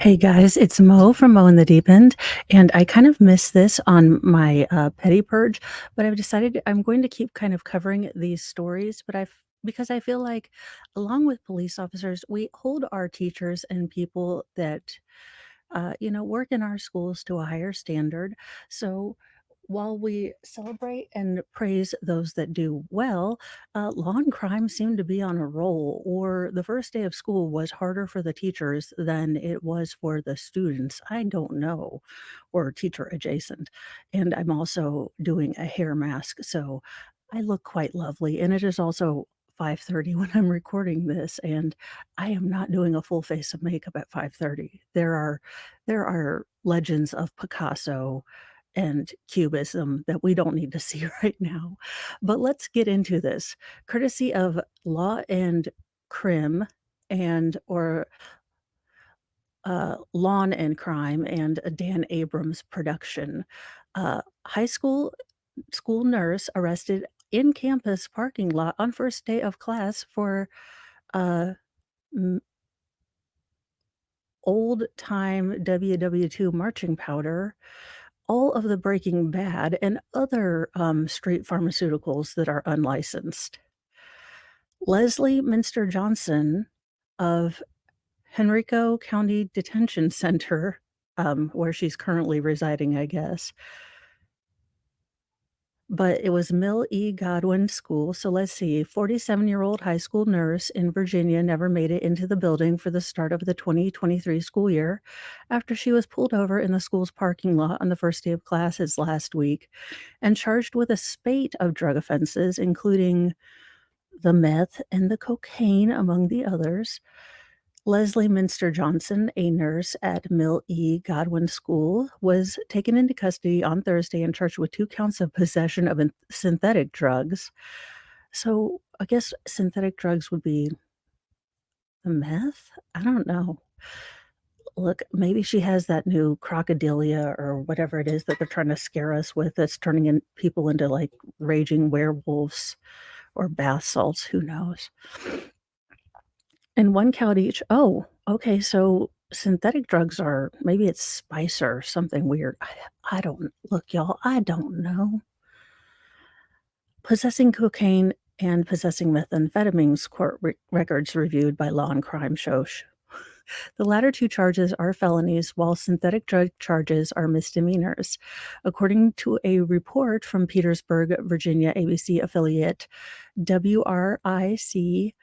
Hey guys, it's Mo from Mo in the Deep End, and I kind of missed this on my petty purge, but I've decided I'm going to keep kind of covering these stories, because I feel like, along with police officers, we hold our teachers and people that work in our schools to a higher standard. So while we celebrate and praise those that do well, law and crime seem to be on a roll, or the first day of school was harder for the teachers than it was for the students. I don't know, or teacher adjacent. And I'm also doing a hair mask, so I look quite lovely. And it is also 5:30 when I'm recording this, and I am not doing a full face of makeup at 5:30. There are legends of Picasso and Cubism that we don't need to see right now. But let's get into this. Courtesy of Law and Crim or Lawn and Crime and a Dan Abrams production. High school nurse arrested in campus parking lot on first day of class for uh, m- old time WW2 marching powder, all of the Breaking Bad, and other, street pharmaceuticals that are unlicensed. Leslie Minster Johnson of Henrico County Detention Center, where she's currently residing, I guess, but it was Mill E. Godwin School, so let's see, 47-year-old high school nurse in Virginia never made it into the building for the start of the 2023 school year after she was pulled over in the school's parking lot on the first day of classes last week and charged with a spate of drug offenses, including the meth and the cocaine, among the others. Leslie Minster Johnson, a nurse at Mill E. Godwin School, was taken into custody on Thursday and charged with 2 counts of possession of synthetic drugs. So, I guess synthetic drugs would be the meth? I don't know. Look, maybe she has that new crocodilia or whatever it is that they're trying to scare us with that's turning people into, like, raging werewolves or bath salts, who knows? And 1 count each. Oh, okay, so synthetic drugs are maybe it's spice or something weird. I don't look, y'all, I don't know. Possessing cocaine and possessing methamphetamines, court records reviewed by Law and Crime show. The latter 2 charges are felonies, while synthetic drug charges are misdemeanors. According to a report from Petersburg, Virginia ABC affiliate WRIC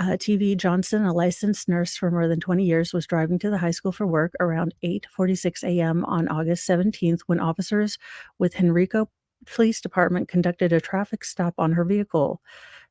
TV Johnson, a licensed nurse for more than 20 years, was driving to the high school for work around 8:46 a.m. on August 17th when officers with Henrico Police Department conducted a traffic stop on her vehicle.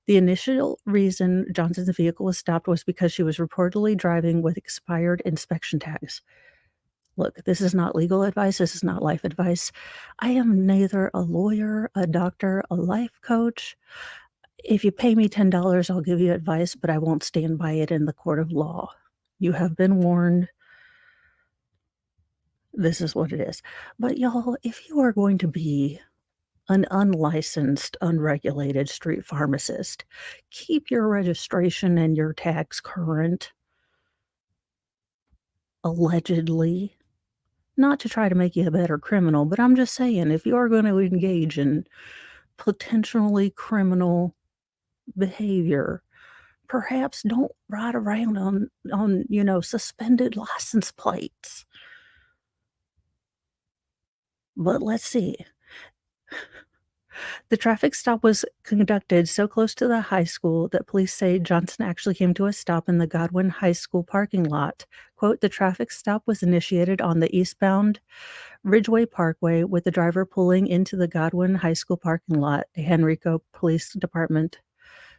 The initial reason Johnson's vehicle was stopped was because she was reportedly driving with expired inspection tags. Look, this is not legal advice. This is not life advice. I am neither a lawyer, a doctor, a life coach. If you pay me $10, I'll give you advice, but I won't stand by it in the court of law. You have been warned. This is what it is. But y'all, if you are going to be an unlicensed, unregulated street pharmacist, keep your registration and your tax current, allegedly. Not to try to make you a better criminal, but I'm just saying, if you are going to engage in potentially criminal behavior, perhaps don't ride around on suspended license plates. But let's see. The traffic stop was conducted so close to the high school that police say Johnson actually came to a stop in the Godwin High School parking lot. Quote, "The traffic stop was initiated on the eastbound Ridgeway Parkway with the driver pulling into the Godwin High School parking lot," a Henrico Police Department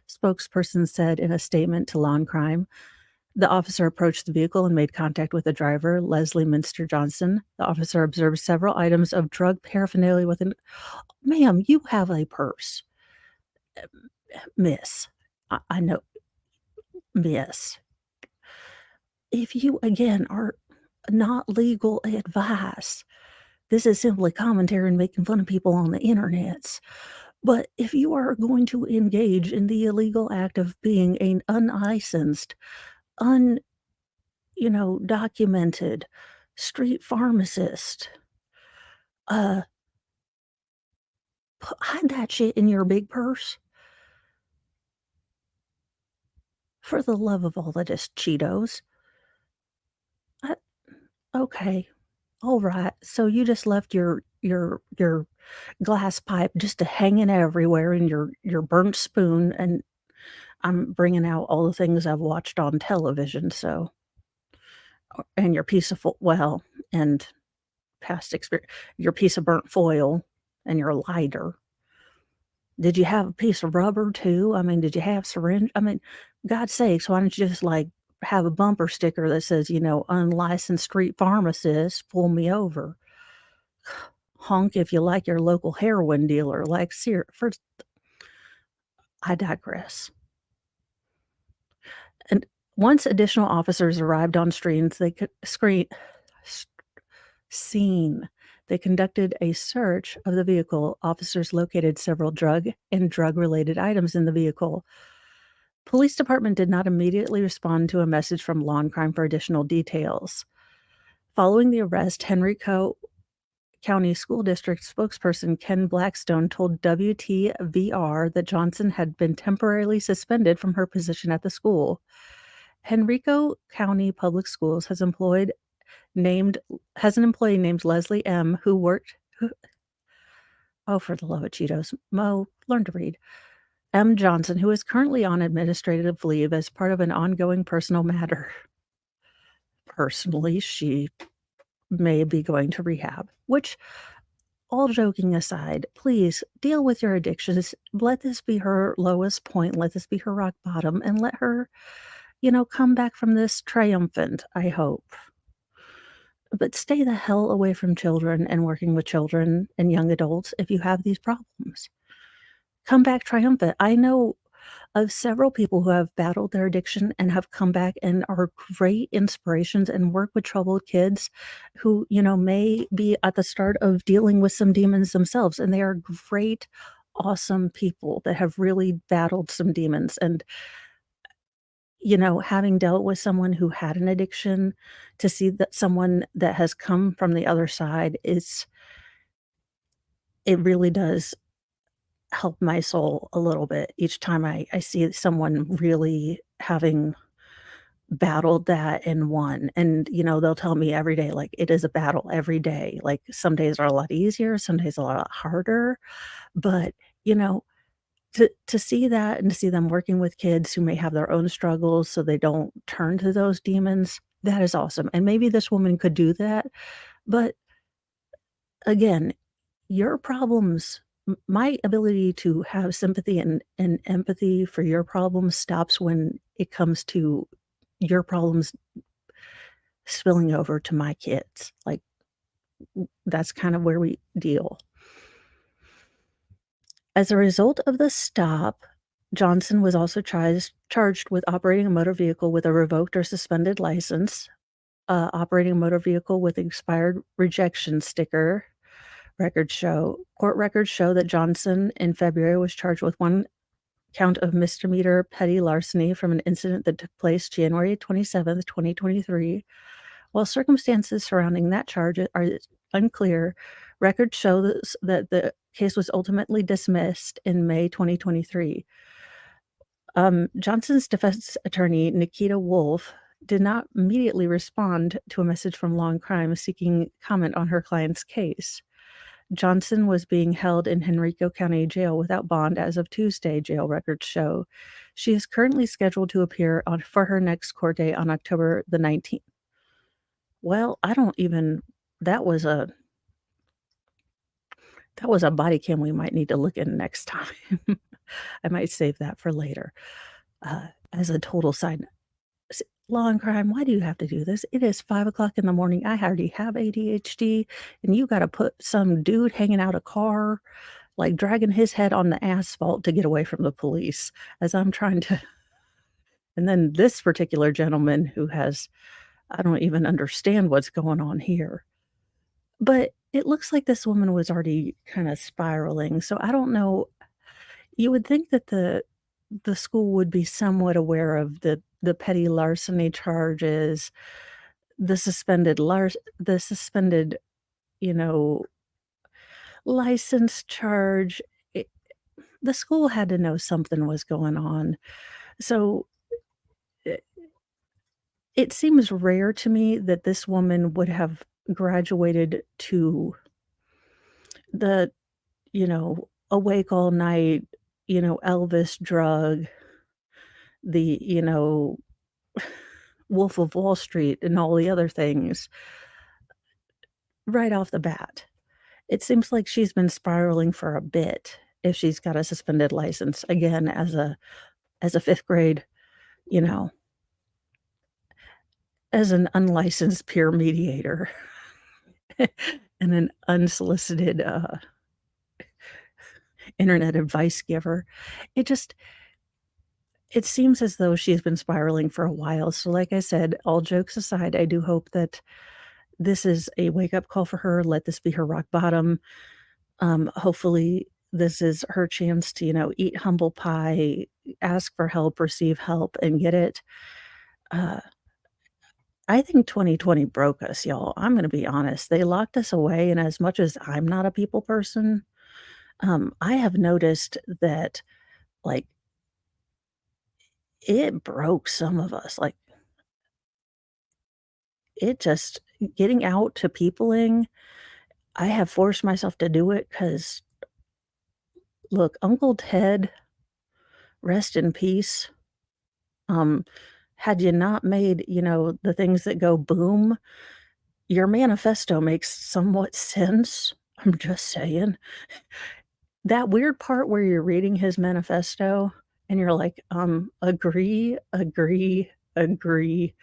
spokesperson said in a statement to Law and Crime. The officer approached the vehicle and made contact with the driver, Leslie Minster Johnson. The officer observed several items of drug paraphernalia within. Ma'am, you have a purse. Miss. I know, miss. If you, again, are not legal advice, this is simply commentary and making fun of people on the internets. But if you are going to engage in the illegal act of being an unlicensed, documented street pharmacist. Uh, hide that shit in your big purse for the love of all that is Cheetos. Uh, okay, alright, so you just left your glass pipe just a hanging everywhere and your burnt spoon, and I'm bringing out all the things I've watched on television, so and your piece of and past experience, your piece of burnt foil and your lighter. Did you have a piece of rubber too? I mean, did you have syringe? I mean, God's sakes, why don't you just, like, have a bumper sticker that says, "Unlicensed street pharmacist, pull me over." Honk if you like your local heroin dealer, like, first I digress. And once additional officers arrived on streams, they could s scene. They conducted a search of the vehicle. Officers located several drug and drug-related items in the vehicle. Police department did not immediately respond to a message from Law and Crime for additional details. Following the arrest, Henrico County School District spokesperson Ken Blackstone told WTVR that Johnson had been temporarily suspended from her position at the school. Henrico County Public Schools named has an employee named Leslie M. Oh, for the love of Cheetos, Mo, learn to read. M. Johnson, who is currently on administrative leave as part of an ongoing personal matter. Personally, she may be going to rehab, which, all joking aside, please deal with your addictions. Let this be her lowest point. Let this be her rock bottom, and let her, come back from this triumphant, I hope. But stay the hell away from children and working with children and young adults if you have these problems. Come back triumphant. I know of several people who have battled their addiction and have come back and are great inspirations and work with troubled kids who, may be at the start of dealing with some demons themselves, and they are great, awesome people that have really battled some demons, and, having dealt with someone who had an addiction, to see that someone that has come from the other side, it really does help my soul a little bit each time I see someone really having battled that and won, and, they'll tell me every day, like, it is a battle every day, like, some days are a lot easier, some days a lot harder, but, you know, to see that and to see them working with kids who may have their own struggles so they don't turn to those demons, that is awesome, and maybe this woman could do that, but again, your problems my ability to have sympathy and empathy for your problems stops when it comes to your problems spilling over to my kids, like, that's kind of where we deal. As a result of the stop, Johnson was also charged with operating a motor vehicle with a revoked or suspended license, operating a motor vehicle with expired rejection sticker. Court records show that Johnson in February was charged with one count of misdemeanor petty larceny from an incident that took place January 27th, 2023. While circumstances surrounding that charge are unclear, records show that the case was ultimately dismissed in May 2023. Johnson's defense attorney, Nikita Wolf, did not immediately respond to a message from Law and Crime seeking comment on her client's case. Johnson was being held in Henrico County Jail without bond as of Tuesday, jail records show. She is currently scheduled to appear for her next court date on October the 19th. Well, I don't even that was a body cam we might need to look in next time. I might save that for later. As a total side note, Law and Crime, why do you have to do this? It is 5 o'clock in the morning. I already have ADHD, and you gotta put some dude hanging out a car, like, dragging his head on the asphalt to get away from the police as I'm trying to and then this particular gentleman who has I don't even understand what's going on here. But it looks like this woman was already kinda spiraling, so I don't know. You would think that the school would be somewhat aware of the petty larceny charges, the suspended, you know, license charge. It the school had to know something was going on. So, it it seems rare to me that this woman would have graduated to the, awake all night, Elvis drug, the, Wolf of Wall Street and all the other things right off the bat. It seems like she's been spiraling for a bit if she's got a suspended license, again, as a 5th grade, you know, as an unlicensed peer mediator and an unsolicited, internet advice giver. It just it seems as though she's been spiraling for a while, so like I said, all jokes aside, I do hope that this is a wake-up call for her, let this be her rock bottom. Hopefully, this is her chance to, eat humble pie, ask for help, receive help, and get it. Uh, I think 2020 broke us, y'all. I'm gonna be honest. They locked us away, and as much as I'm not a people person, I have noticed that, like, it broke some of us. Like, it just getting out to peopling, I have forced myself to do it because look, Uncle Ted, rest in peace. Um, had you not made, the things that go boom, your manifesto makes somewhat sense. I'm just saying. That weird part where you're reading his manifesto and you're like, agree, agree, agree.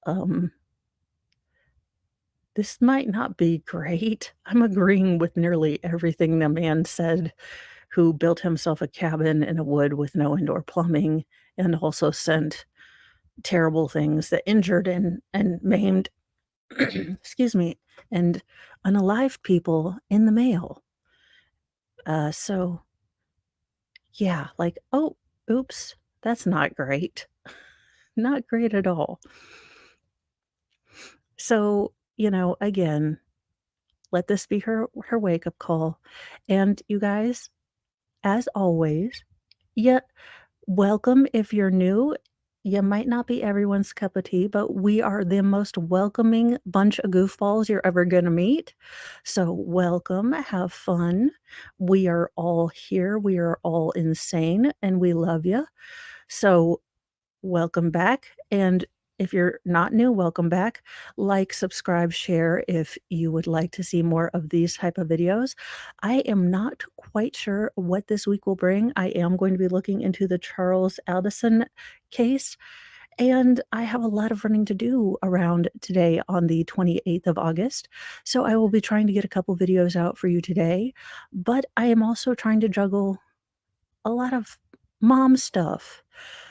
Um, this might not be great. I'm agreeing with nearly everything the man said who built himself a cabin in a wood with no indoor plumbing and also sent terrible things that injured and maimed, excuse me, and unalived people in the mail. So yeah, like, oh, oops, that's not great. Not great at all. So, again, let this be her wake-up call. And you guys, as always, yeah, welcome if you're new. You might not be everyone's cup of tea, but we are the most welcoming bunch of goofballs you're ever gonna meet. So welcome, have fun. We are all here, we are all insane, and we love you. So welcome back, and if you're not new, welcome back. Like, subscribe, share if you would like to see more of these type of videos. I am not quite sure what this week will bring. I am going to be looking into the Charles Addison case, and I have a lot of running to do around today on the 28th of August, so I will be trying to get a couple videos out for you today, but I am also trying to juggle a lot of mom stuff.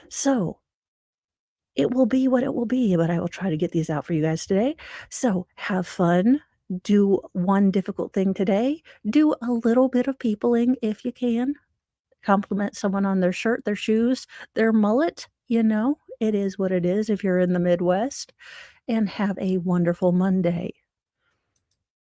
So it will be what it will be, but I will try to get these out for you guys today. So have fun. Do one difficult thing today. Do a little bit of peopling if you can. Compliment someone on their shirt, their shoes, their mullet. It is what it is if you're in the Midwest. And have a wonderful Monday.